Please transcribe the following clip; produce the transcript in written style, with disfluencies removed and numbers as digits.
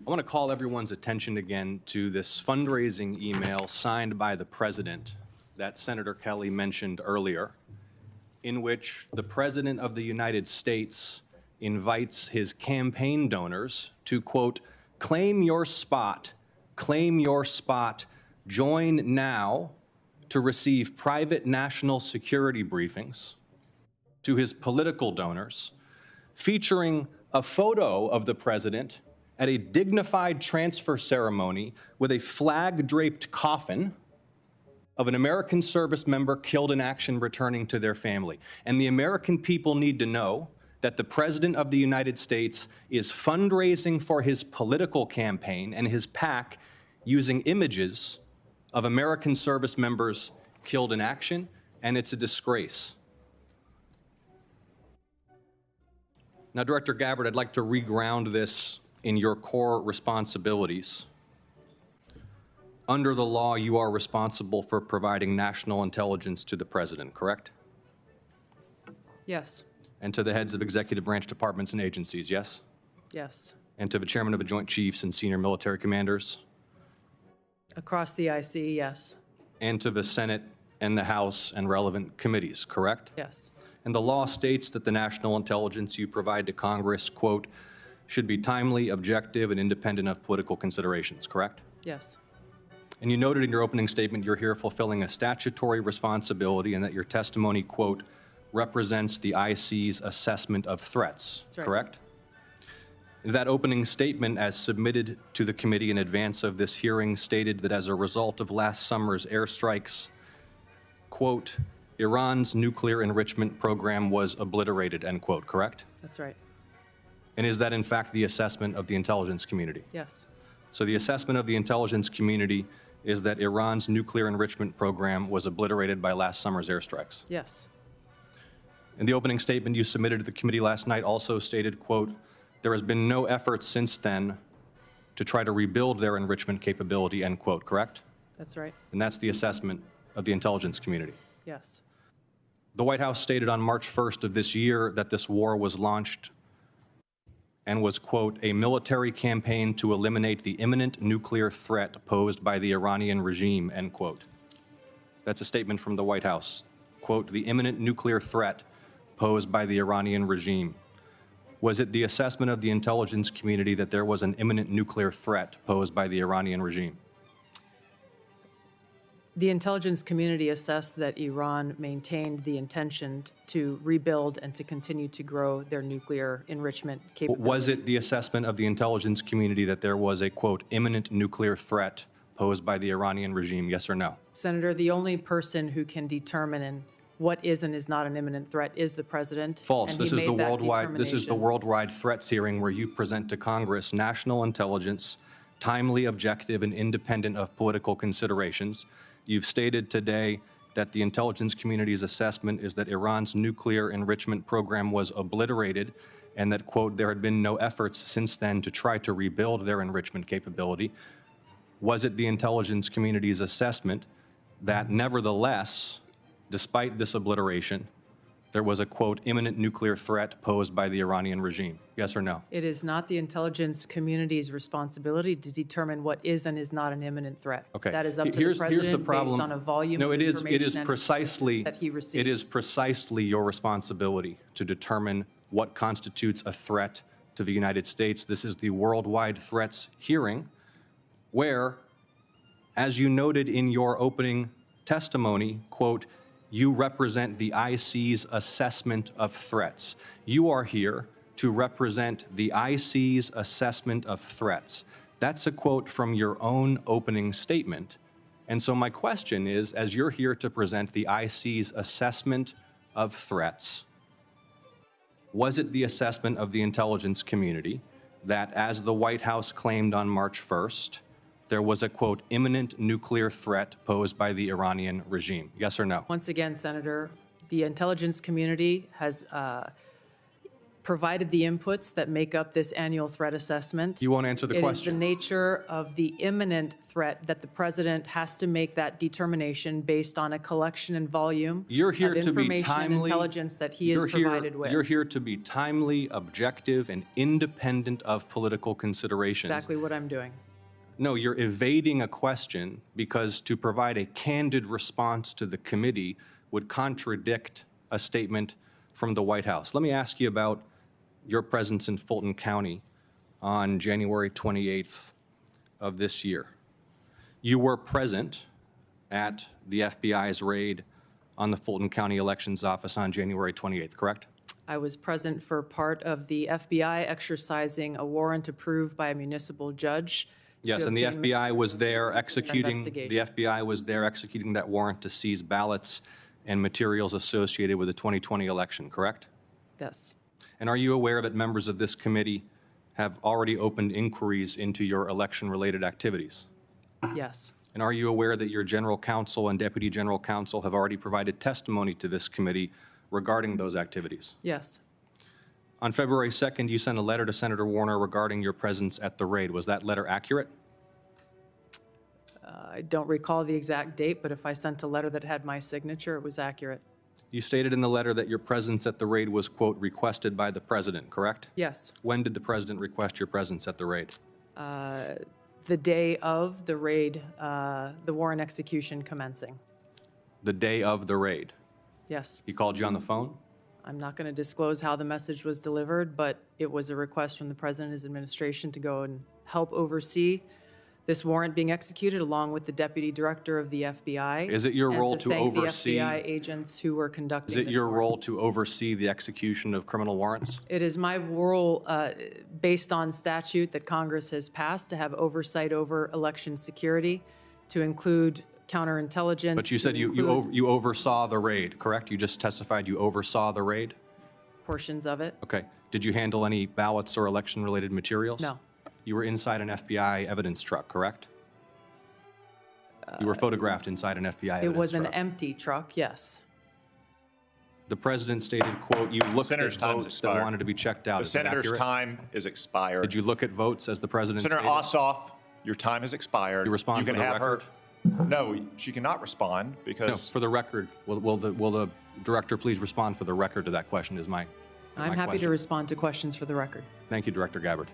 I want to call everyone's attention again to this fundraising email signed by the president that Senator Kelly mentioned earlier, in which the President of the United States invites his campaign donors to, quote, claim your spot, join now to receive private national security briefings to his political donors, featuring a photo of the president at a dignified transfer ceremony with a flag-draped coffin of an American service member killed in action returning to their family. And the American people need to know that the President of the United States is fundraising for his political campaign and his PAC using images of American service members killed in action, and it's a disgrace. Now, Director Gabbard, I'd like to reground this in your core responsibilities. Under the law, you are responsible for providing national intelligence to the President, correct? Yes. And to the heads of executive branch departments and agencies, yes? Yes. And to the chairman of the Joint Chiefs and senior military commanders? Across the IC, yes. And to the Senate and the House and relevant committees, correct? Yes. And the law states that the national intelligence you provide to Congress, quote, should be timely, objective, and independent of political considerations, correct? Yes. And you noted in your opening statement you're here fulfilling a statutory responsibility and that your testimony, quote, represents the IC's assessment of threats, That's right. Correct? That opening statement, as submitted to the committee in advance of this hearing, stated that as a result of last summer's airstrikes, quote, Iran's nuclear enrichment program was obliterated, end quote, correct? That's right. And is that in fact the assessment of the intelligence community? Yes. So the assessment of the intelligence community is that Iran's nuclear enrichment program was obliterated by last summer's airstrikes. Yes. And the opening statement you submitted to the committee last night also stated, quote, there has been no effort since then to try to rebuild their enrichment capability, end quote, correct? That's right. And that's the assessment of the intelligence community. Yes. The White House stated on March 1st of this year that this war was launched and was, quote, a military campaign to eliminate the imminent nuclear threat posed by the Iranian regime, end quote. That's a statement from the White House. Quote, the imminent nuclear threat posed by the Iranian regime. Was it the assessment of the intelligence community that there was an imminent nuclear threat posed by the Iranian regime? The intelligence community assessed that Iran maintained the intention to rebuild and to continue to grow their nuclear enrichment capability. Was it the assessment of the intelligence community that there was a, quote, imminent nuclear threat posed by the Iranian regime, yes or no? Senator, the only person who can determine what is and is not an imminent threat is the president. False. And This he is the made that worldwide worldwide threats hearing where you present to Congress national intelligence, timely, objective, and independent of political considerations. You've stated today that the intelligence community's assessment is that Iran's nuclear enrichment program was obliterated and that, quote, there had been no efforts since then to try to rebuild their enrichment capability. Was it the intelligence community's assessment that nevertheless, despite this obliteration, there was a, quote, imminent nuclear threat posed by the Iranian regime? Yes or no? It is not the intelligence community's responsibility to determine what is and is not an imminent threat. Okay. That is up to the Here's president the problem. based on a volume No, of it is information precisely that he receives. It is precisely your responsibility to determine what constitutes a threat to the United States. This is the worldwide threats hearing where, as you noted in your opening testimony, quote, you represent the IC's assessment of threats. You are here to represent the IC's assessment of threats. That's a quote from your own opening statement. And so my question is, as you're here to present the IC's assessment of threats, was it the assessment of the intelligence community that, as the White House claimed on March 1st, there was a, quote, imminent nuclear threat posed by the Iranian regime? Yes or no? Once again, Senator, the intelligence community has provided the inputs that make up this annual threat assessment. You won't answer the It is the question. nature of the imminent threat that the president has to make that determination based on a collection and volume You're here of to be information and timely. intelligence that he is You're here- provided with. You're here to be timely, objective, and independent of political considerations. Exactly what I'm doing. No, you're evading a question because to provide a candid response to the committee would contradict a statement from the White House. Let me ask you about your presence in Fulton County on January 28th of this year. You were present at the FBI's raid on the Fulton County Elections Office on January 28th, correct? I was present for part of the FBI exercising a warrant approved by a municipal judge. Yes, to and the obtain FBI was there executing, the investigation. FBI was there executing that warrant to seize ballots and materials associated with the 2020 election, correct? Yes. And are you aware that members of this committee have already opened inquiries into your election-related activities? Yes. And are you aware that your general counsel and deputy general counsel have already provided testimony to this committee regarding those activities? Yes. On February 2nd, you sent a letter to Senator Warner regarding your presence at the raid. Was that letter accurate? I don't recall the exact date, but if I sent a letter that had my signature, it was accurate. You stated in the letter that your presence at the raid was, quote, requested by the president, correct? Yes. When did the president request your presence at the raid? The day of the raid, the warrant execution commencing. The day of the raid. Yes. He called you on the phone? I'm not going to disclose how the message was delivered, but it was a request from the president and his administration to go and help oversee this warrant being executed along with the deputy director of the FBI. Is it your role to thank oversee- the FBI agents who were conducting Is it this your warrant. role to oversee the execution of criminal warrants? It is my role, based on statute that Congress has passed, to have oversight over election security, to include counterintelligence. But you said to you include oversaw the raid, correct? You just testified you oversaw the raid? portions of it. Okay. Did you handle any ballots or election-related materials? No. You were inside an FBI evidence truck, correct? You were photographed inside an FBI evidence It was an truck. empty truck, yes. The president stated, quote, you looked at Senator's time has votes that expired. wanted to be checked out. The Is that senator's accurate? time is expired. Did you look at votes as the president Senator stated? Ossoff, your time has expired. You respond can for the have record? her. No, she cannot respond No, because for the record, will the director please respond for the record to that question is my I'm happy to question. respond to questions for the record. Thank you, Director Gabbard.